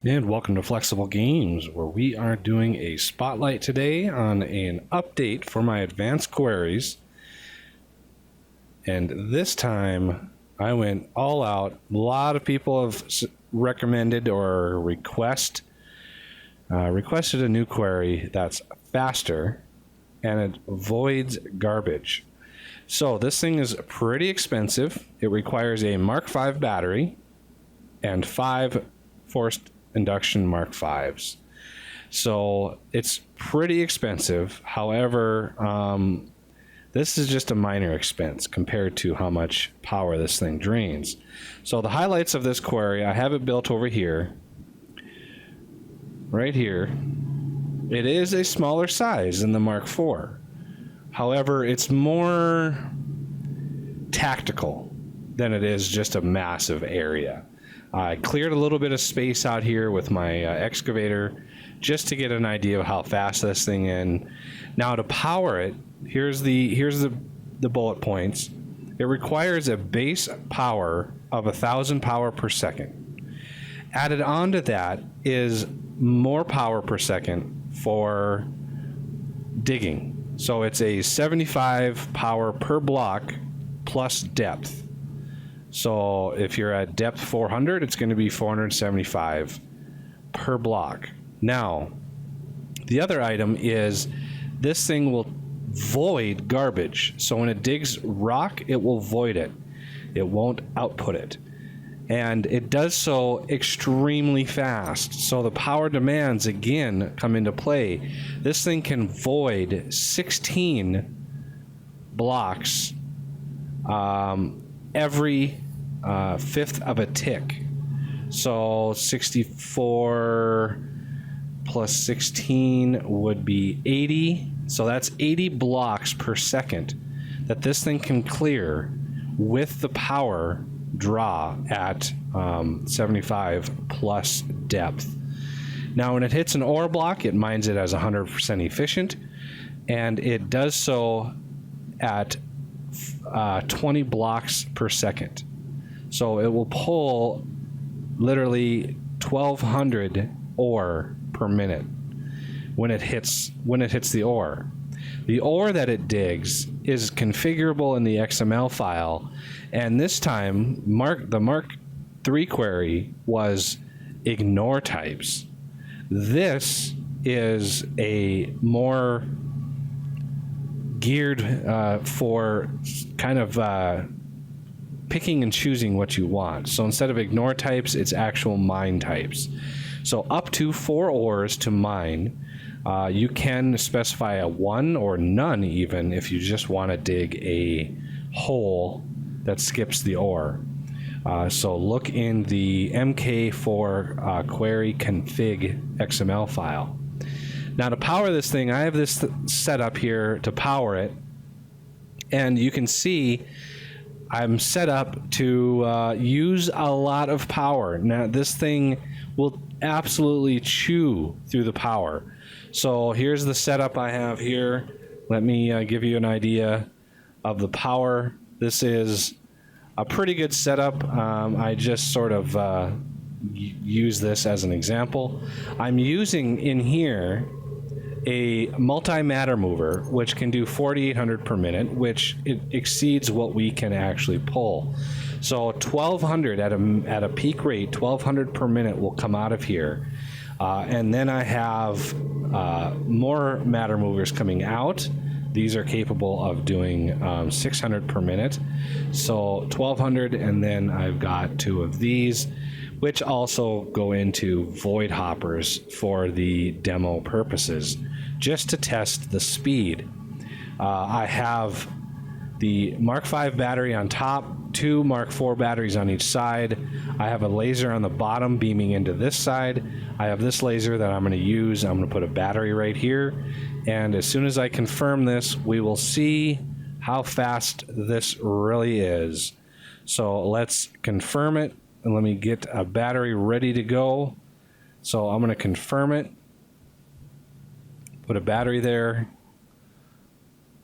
And welcome to Flexible Games, where we are doing a spotlight today on an update for my Advanced Quarrys. And this time, I went all out. A lot of people have recommended or requested a new quarry that's faster and it avoids garbage. So this thing is pretty expensive. It requires a Mk4 battery and 5 forced induction Mark Vs. So it's pretty expensive. However, this is just a minor expense compared to how much power this thing drains. So the highlights of this quarry, I have it built over here, right here. It is a smaller size than the Mark IV. However, it's more tactical than it is just a massive area. I cleared a little bit of space out here with my excavator just to get an idea of how fast this thing is. Now to power it, here's the bullet points. It requires a base power of 1,000 power per second. Added on to that is more power per second for digging. So it's a 75 power per block plus depth. So if you're at depth 400, it's going to be 475 per block. Now, the other item is this thing will void garbage. So when it digs rock, it will void it. It won't output it. And it does so extremely fast. So the power demands, again, come into play. This thing can void 16 blocks every fifth of a tick. So 64 plus 16 would be 80. So that's 80 blocks per second that this thing can clear with the power draw at 75 plus depth. Now when it hits an ore block, it mines it as 100% efficient, and it does so at 20 blocks per second. So it will pull literally 1,200 ore per minute when it hits the ore. The ore that it digs is configurable in the XML file, and this time the Mark III quarry was ignore types. This is a more geared for kind of picking and choosing what you want. So instead of ignore types, it's actual mine types. So up to 4 ores to mine. You can specify a 1 or none even if you just want to dig a hole that skips the ore. So look in the Mk4 Quarry config XML file. Now to power this thing, I have this set up here to power it, and you can see I'm set up to use a lot of power. Now this thing will absolutely chew through the power. So here's the setup I have here. Let me give you an idea of the power. This is a pretty good setup. I just sort of use this as an example. I'm using in here a multi-matter mover, which can do 4,800 per minute, which it exceeds what we can actually pull. So 1,200 at a peak rate, 1,200 per minute will come out of here. And then I have more matter movers coming out. These are capable of doing 600 per minute. So 1,200, and then I've got 2 of these, which also go into void hoppers for the demo purposes, just to test the speed. I have the Mark V battery on top, 2 Mark IV batteries on each side. I have a laser on the bottom beaming into this side. I have this laser that I'm going to use. I'm going to put a battery right here, and as soon as I confirm this, we will see how fast this really is. So let's confirm it, and let me get a battery ready to go. So I'm going to confirm it, put a battery there,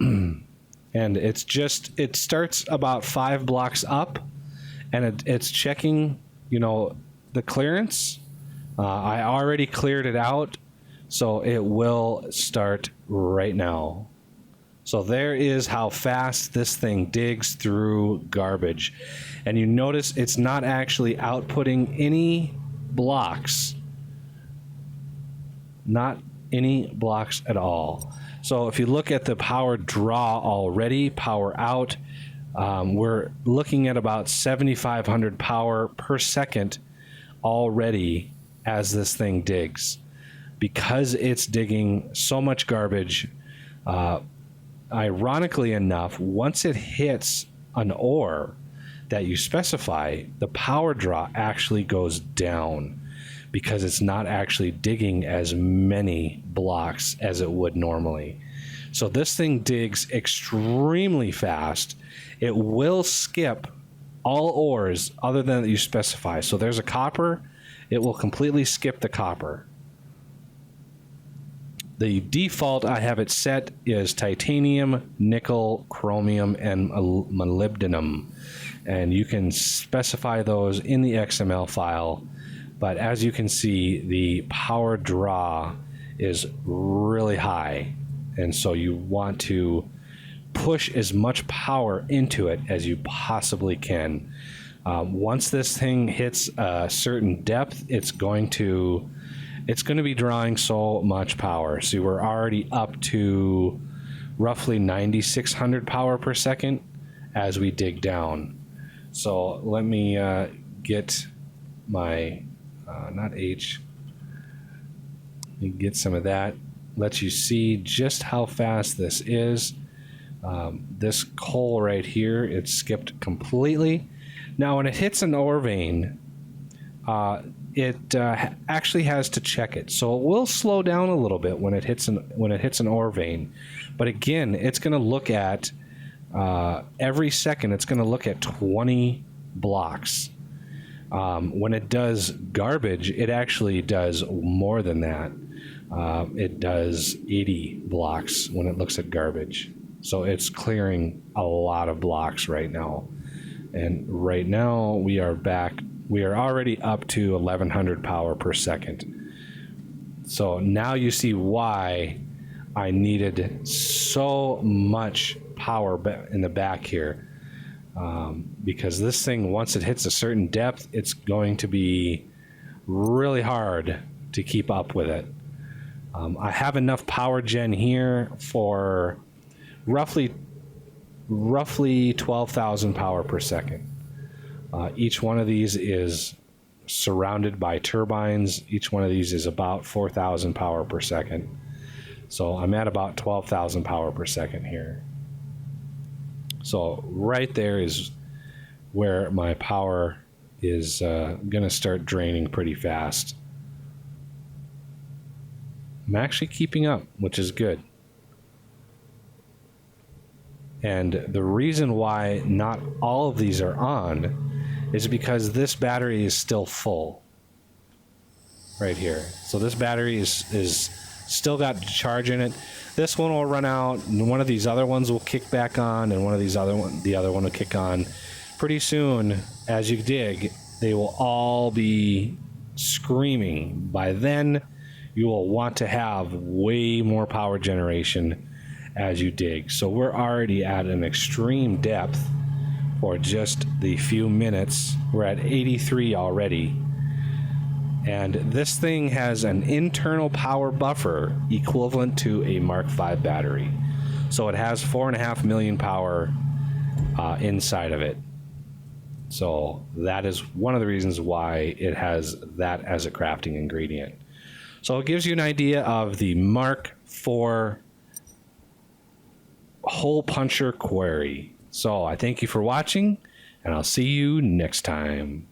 and it starts about 5 blocks up, and it's checking, the clearance I already cleared it out, so it will start right now. So there is how fast this thing digs through garbage. And you notice it's not actually outputting any blocks. Not any blocks at all. So if you look at the power draw already, power out, we're looking at about 7,500 power per second already as this thing digs. Because it's digging so much garbage, ironically enough, once it hits an ore that you specify, the power draw actually goes down because it's not actually digging as many blocks as it would normally. So this thing digs extremely fast. It will skip all ores other than that you specify. So there's a copper, it will completely skip the copper. The default I have it set is titanium, nickel, chromium, and molybdenum. And you can specify those in the XML file. But as you can see, the power draw is really high. And so you want to push as much power into it as you possibly can. Once this thing hits a certain depth, it's going to be drawing so much power. So we're already up to roughly 9,600 power per second as we dig down. So let me get my, not H, let me get some of that. Let you see just how fast this is. This coal right here, it's skipped completely. Now when it hits an ore vein, it actually has to check it, so it will slow down a little bit when it hits an ore vein. But again, it's going to look at every second. It's going to look at 20 blocks. When it does garbage, it actually does more than that. It does 80 blocks when it looks at garbage. So it's clearing a lot of blocks right now. And right now we are already up to 1,100 power per second. So now you see why I needed so much power in the back here. Because this thing, once it hits a certain depth, it's going to be really hard to keep up with it. I have enough power gen here for roughly 12,000 power per second. Each one of these is surrounded by turbines. Each one of these is about 4,000 power per second. So I'm at about 12,000 power per second here. So right there is where my power is going to start draining pretty fast. I'm actually keeping up, which is good. And the reason why not all of these are on is because this battery is still full right here. So this battery is still got charge in it. This one will run out, and one of these other ones will kick back on, and the other one will kick on. Pretty soon, as you dig, they will all be screaming. By then, you will want to have way more power generation as you dig. So we're already at an extreme depth for just the few minutes. We're at 83 already. And this thing has an internal power buffer equivalent to a Mark V battery. So it has 4.5 million power inside of it. So that is one of the reasons why it has that as a crafting ingredient. So it gives you an idea of the Mark IV hole puncher quarry. So I thank you for watching, and I'll see you next time.